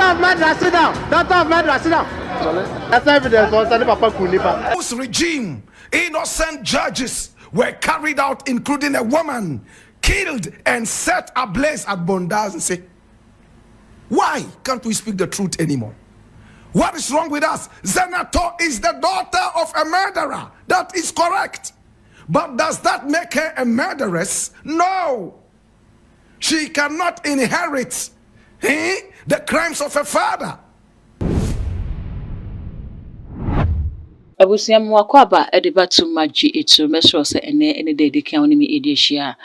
of murderer, sit down. Daughter of murderer, sit down. That's evidence. Whose regime, innocent judges were carried out, including a woman, killed and set ablaze at Bondaz and say, why can't we speak the truth anymore? What is wrong with us? Zenator is the daughter of a murderer. That is correct. But does that make her a murderess? No. She cannot inherit the crimes of her father. Abusia mwakwaba edibatu maji itu mesro se ene de kan oni mi edihia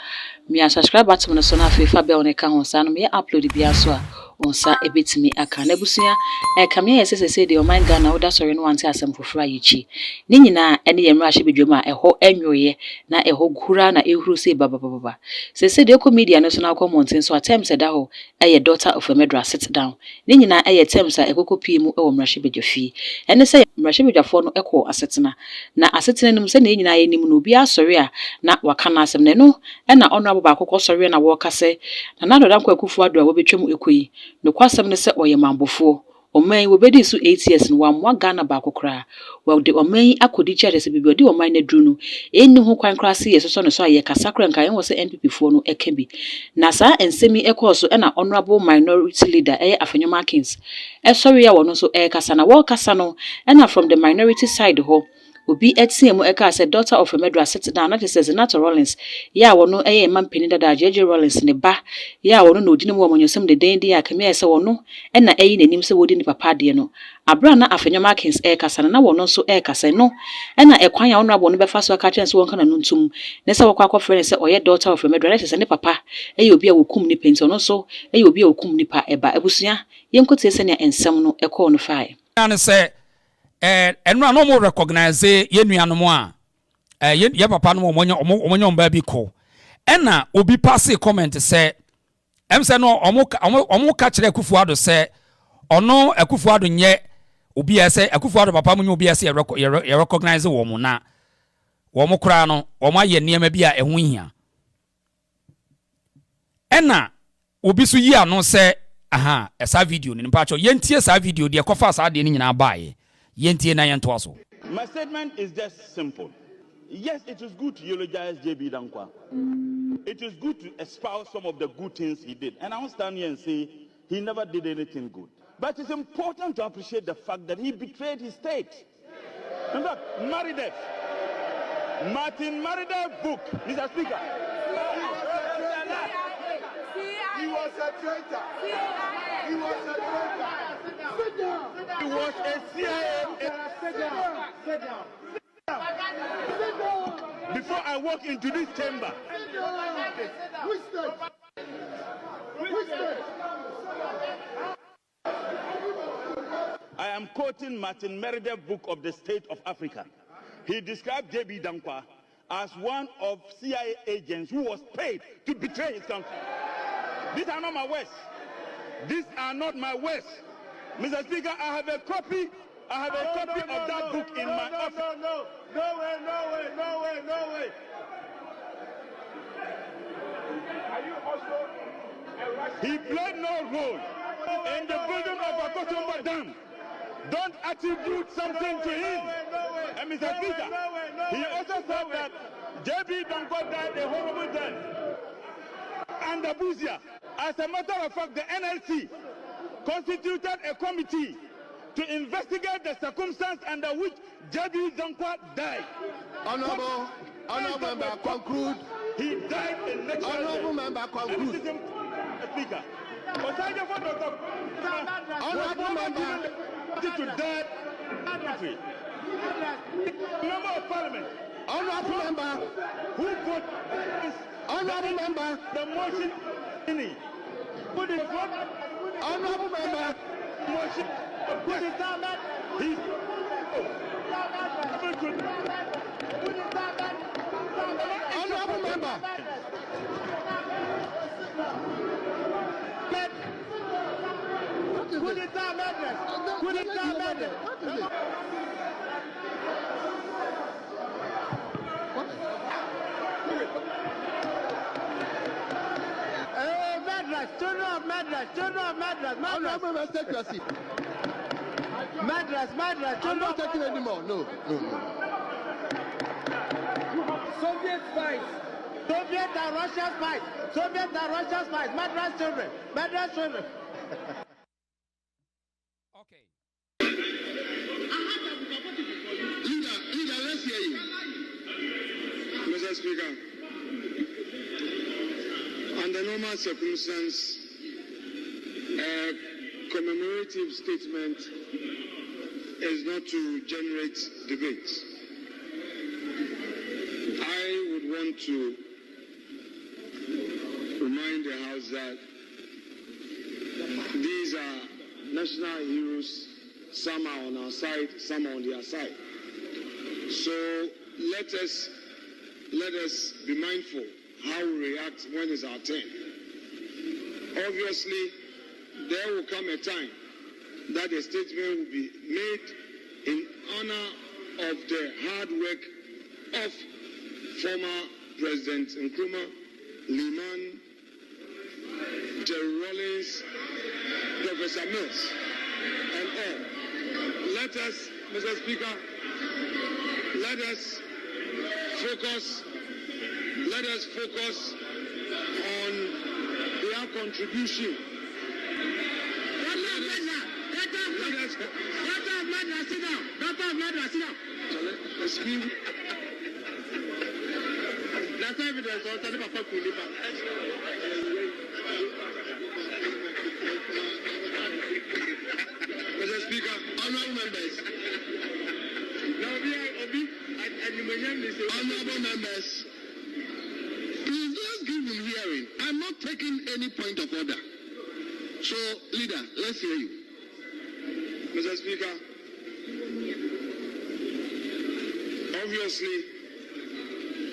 mi subscribe button no so na fefa be on ka ho sa no me upload bia so a onsa ebetimi aka na abusia kame yesese de o man Ghana wo da sori no wante asem foforo ayichi ni nyina ene ye mra hye bedwom a eho enwoye na eho gura na ehuru se baba sese de comedian no so na comment so attempts da ho eye daughter of a murderer sit down ni nyina eye attempts a ekokopie mu e wo mra hye bedwafi ene se mra hye bedwafo no eko asetena na asetena num se na nyina ye nim no obi asori a na waka na asem ne no e na ono ababa akokọ sori na wo kase na Danquah akufu ado a wo betwem ekoyi no kwasem ne se oyemambofo oman wo bedi su 8 years no wa Ghana ba kokora wo de oman akodi chere se bibi odi oman na dru no eni ho kwan krase ye so no so aye kasakra nkan wo se NPP fo no eka bi na sa ensemi ekoso e na honorable minority leader Afenyoman Kings sorry ya wono so kasa na wo kasa no e na from the minority side ho obi etiemu eka se daughter of a murderer sit down that is Zenator Rawlings ya wono mampeni dada JJ Rawlings ne ba ya wono no odini mu omonyosem de den ya kame se wono na nanim se wodi ni papa de no abra na Afenyoman Kings kasa na wono so kasa no na ekwan ya wono abo no befa so aka chense wonka na nuntum ne se wokwa akofre se oye daughter of a murderer that is ne papa obi a wokum ni penti ono so obi a wokum ni pa eba abusia yenkotie se ne ensem no ekọ no fae na se enra no mo recognize ye nuanom a ye papa no omonyo mba bi ko ena obi pass comment say say no omo ka kire Akufuado say ono Akufuado nye obi ese Akufuado papa munye obi ese ye recognize wo mo na wo mo kra no wo ma ye niam bi a eho hia ena obi so yi ano say aha esa video ni mpa cho yentie esa video de kofa asa de ni nyina baaye. My statement is just simple. Yes, it is good to eulogize JB Danquah. It is good to espouse some of the good things he did. And I won't stand here and say he never did anything good. But it's important to appreciate the fact that he betrayed his state. In fact, Mʋrderer, Martin Mʋrderer book, Mr. Speaker. He was a traitor. He was a traitor. Sit down. He was a CIA. Sit down. Sit down. Sit down. Before I walk into this chamber, Sit down. Which state? Which state? I am quoting Martin Mʋrderer book of the State of Africa. He described JB Danquah as one of CIA agents who was paid to betray his country. These are not my words. These are not my words. Mr. Speaker, I have a copy. I have a copy of that book in my office. No way. Are you also a Russian? He played no role in the building of Accusations dam. Don't attribute something to him. And Mr. Speaker, he also said that JB Danquah died a horrible death. And Abuja, as a matter of fact, the NLC constituted a committee to investigate the circumstance under which JB Danquah died. Honorable member, conclude. He died in natural death. Honorable member, conclude. Speaker. Honorable member. To death. Member of Parliament. Honorable member. Who put Honorable member. the motion in? Put it what? Honorable member. Motion. Put it down. He. Honorable member. Put it down, madness. Put it down, madness. children of Madras, children of Madras, Madras. Take your seat. Madras, Madras, I'm not taking anymore. No. Soviet fight. Soviet and Russian fight. Soviet and Russian fight. Madras children. Madras children. Okay. Leader, let's hear you. Mr. Speaker, under normal circumstances, a commemorative statement is not to generate debate. I would want to remind the House that these are national heroes. Some are on our side, some are on their side. So let us be mindful how we react when it's our turn. Obviously, there will come a time that a statement will be made in honor of the hard work of former President Nkrumah, Liman, Jerry Rawlings, Professor Mills, and all. Let us, Mr. Speaker, let us focus on their contribution. Excuse me. That's evidence. Mr. Speaker, honorable members. Honorable members, please just give him hearing. I'm not taking any point of order. So, leader, let's hear you. Mr. Speaker, obviously,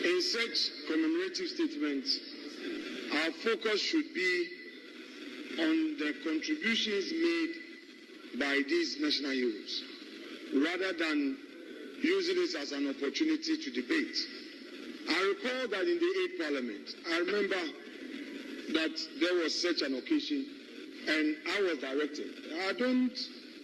in such commemorative statements, our focus should be on the contributions made by these national heroes, rather than using this as an opportunity to debate. I recall that in the 8th Parliament, I remember that there was such an occasion, and I was directed. I don't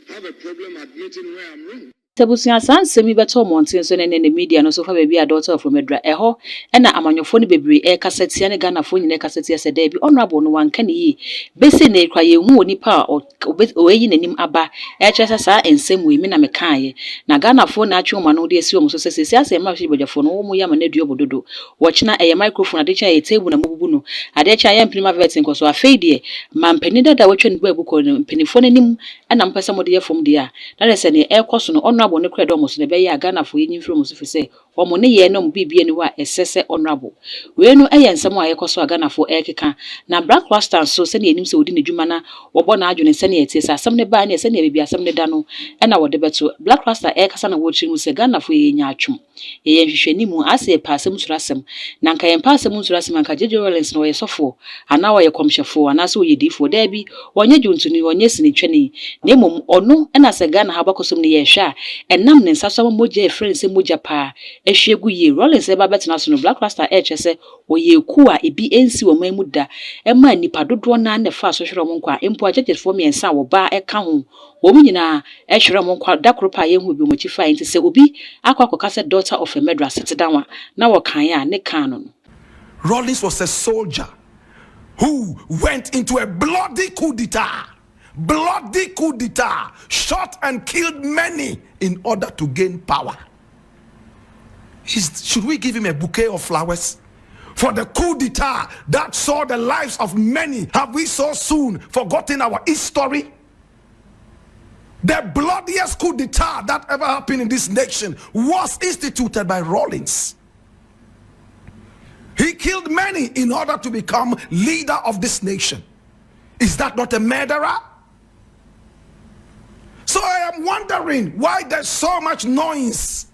have a problem admitting where I'm wrong. Tabusia san semi beto montin so ne media no so fa baby a daughter of Mʋrderer eho na amanyofo ne bebre e kasetia ne Ghana fo nyine kasetia se da bi honorable no wanka ne yi bese ne kwa ye hu onipa o yi nanim aba e kyeresa sa ensem we mi na mekaye na Ghana fo na atwe oma no de esi omo so sese ase ma hwe bojafo no wo mu yama na duo bododo wo kyena eye microphone ade kya ye table na mububu no ade kya ye mpinima vet nkoso afei de mampani dada wo twe ne babu ko mpanifo nanim na mpesa mo de ye fom de a na se ne e koso no honorable ne kredo mo so ne be ya Ghana fo yin firi mo so fi se omo ne ye no bibie ni wa esese honorable we no eye nsem a ye koso Ghana fo ekeka na black rasta so se ne enim se odi ne dwuma na wo bo na adwene se ne etie se asem ne ba ne se ne bibia asem ne da no na wo de beto black rasta ekasa na wo chimu se Ghana fo ye nya atwum ye hwehwani mu ase pa asem surasem na nka ye pa asem surasem nka jeje Rawlings no ye sofo ana wo ye komhwefo ana se wo ye difo da bi wonye dwuntuni wonye sini twani na emom ono na se Ghana ha bakosom ne ye hwa enam ne nsaso moja friends moja pa ehwegu ye Rawlings e ba betena so no black rasta chese oye ku a ebi ensi wo man mu da e ma nipa dodo na na fa so hwere mo nkwa empo agegefo miensa wo ba e ka ho wo mu nyina e hwere mo nkwa da kropa ye hu bi mo chifa enti se obi akwa se daughter of a Mʋrderer sitdanwa na wo kan ya ne kan no. Rawlings was a soldier who went into a bloody coup d'etat. Bloody coup d'etat, shot and killed many in order to gain power. Should we give him a bouquet of flowers for the coup d'etat that saw the lives of many? Have we so soon forgotten our history? The bloodiest coup d'etat that ever happened in this nation was instituted by Rawlings. He killed many in order to become leader of this nation. Is that not a murderer? So I am wondering why there's so much noise,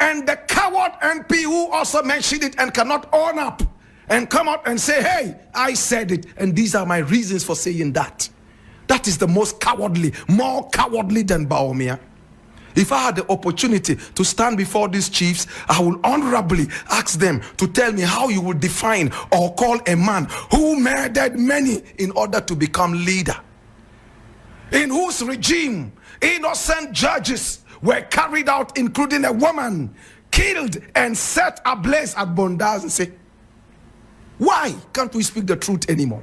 and the coward NP who also mentioned it and cannot own up and come out and say, hey, I said it and these are my reasons for saying that. That is the most cowardly, more cowardly than Baumia. If I had the opportunity to stand before these chiefs, I will honorably ask them to tell me how you would define or call a man who murdered many in order to become leader, in whose regime innocent judges were carried out, including a woman killed and set ablaze at Bondas, and say, why can't we speak the truth anymore?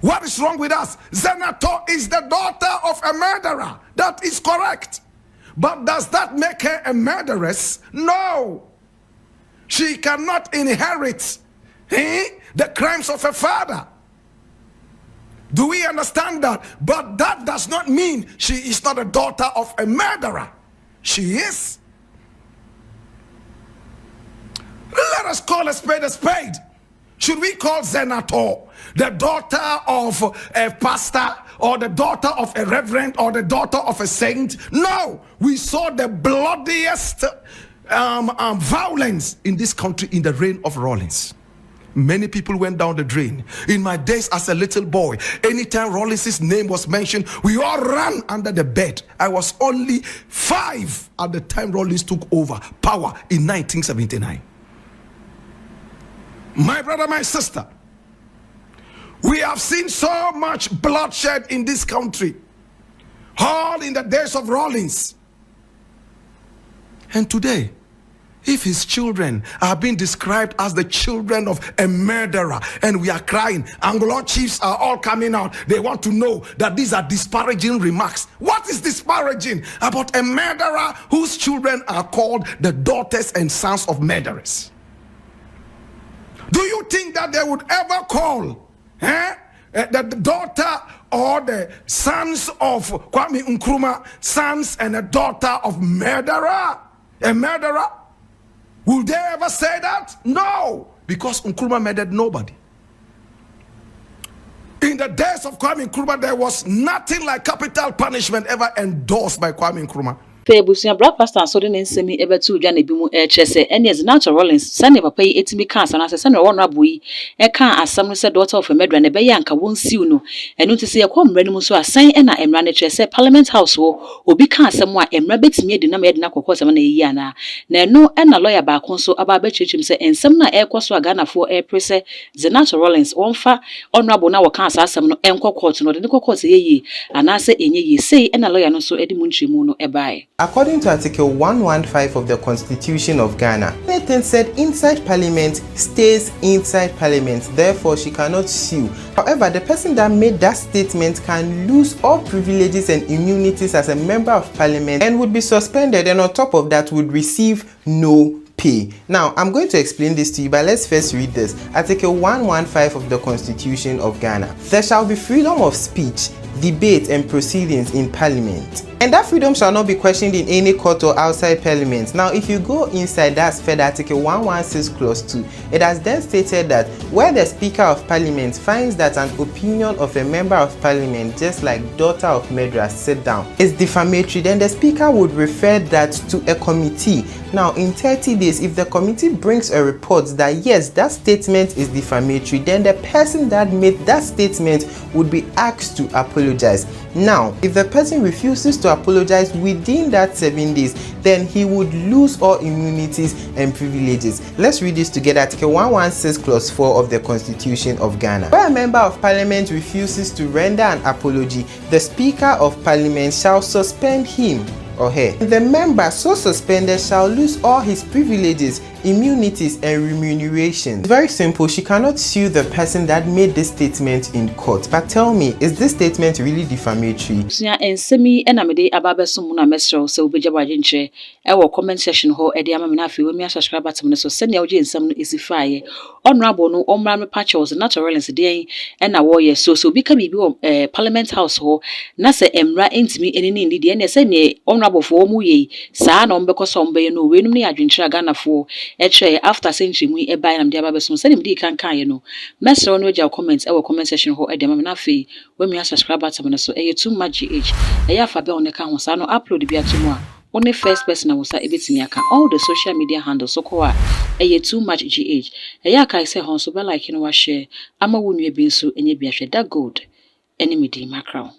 What is wrong with us? Zenator is the daughter of a murderer. That is correct. But does that make her a murderess? No. She cannot inherit the crimes of her father. Do we understand that? But that does not mean she is not a daughter of a murderer. She is. Let us call a spade a spade. Should we call Zenator the daughter of a pastor, or the daughter of a reverend, or the daughter of a saint? No. We saw the bloodiest violence in this country in the reign of Rawlings. Many people went down the drain. In my days as a little boy, anytime Rawlings' name was mentioned, we all ran under the bed. I was only 5 at the time Rawlings took over power in 1979. My brother, my sister, we have seen so much bloodshed in this country, all in the days of Rawlings. And today, if his children are being described as the children of a murderer, and we are crying, Anglo chiefs are all coming out, they want to know that these are disparaging remarks. What is disparaging about a murderer whose children are called the daughters and sons of murderers? Do you think that they would ever call the daughter or the sons of Kwame Nkrumah sons and a daughter of murderer? A murderer? Will they ever say that? No, because Nkrumah murdered nobody. In the days of Kwame Nkrumah, there was nothing like capital punishment ever endorsed by Kwame Nkrumah. Busia Black Pastor so the nsemi ebetu dwa na bi mu chese ene Zenator Rawlings sane papa yi etimi kan sana se sane won aboyi e kan asam no se daughter of a murderer na be ya nka won siu no enu ti se ye kwom mra no so asan e na emra na chese Parliament House wo obi kan asam a emra betimi edi na me edi na kokko asam na yi ana na enu e na lawyer ba kon so aba ba chechim se ensam na e kwaso agana fo e prese Zenator Rawlings wonfa honorable na wo kan asam no enko court no de kokko se yeyi ana se enye yi sei e na lawyer no so edi mu ntrimu no e bai. According to Article 115 of the Constitution of Ghana, anything said inside Parliament stays inside Parliament, therefore she cannot sue. However, the person that made that statement can lose all privileges and immunities as a member of Parliament and would be suspended, and on top of that would receive no pay. Now, I'm going to explain this to you, but let's first read this. Article 115 of the Constitution of Ghana. There shall be freedom of speech, debate and proceedings in Parliament, and that freedom shall not be questioned in any court or outside Parliament. Now, if you go inside that fed Article 116 clause 2, it has then stated that where the Speaker of Parliament finds that an opinion of a member of Parliament, just like daughter of murderer, sit down, is defamatory, then the Speaker would refer that to a committee. Now, in 30 days, if the committee brings a report that yes, that statement is defamatory, then the person that made that statement would be asked to apologize. Now, if the person refuses to apologize within that 7 days, then he would lose all immunities and privileges. Let's read this together. Article 116 clause 4 of the Constitution of Ghana. Where a member of Parliament refuses to render an apology, the Speaker of Parliament shall suspend him or her. The member so suspended shall lose all his privileges, immunities and remuneration. It's very simple. She cannot sue the person that made this statement in court. But tell me, is this statement really defamatory? Sia ensemi enamede ababeso mu na mesro se obeja bwajenche e wo comment section ho e de ama me na afi we mi subscribe button so send ya oje ensam no esifaye honorable no omra me patches Zenator Rawlings den e na wo ye so obi ka bibi wo Parliament House ho na se emra entimi enini ndi de ne se ne honorable fo mu ye saa na ombekoso ombe no we num ne adwenchira Ghana fo after century mu e buy nam dia babeso se dem di kan ye no mesro no oja comment e wo comment section ho e de ama me na afi we mi subscribe button so e too much GH e ya fa be on ka ho sa no upload bi atomu a only first person na sa ebetimi aka all the social media handles so ko a e too much GH e ya kai se ho so be like no wa share ama wonu e bi nso enye bi ahwe that good enemy di macro.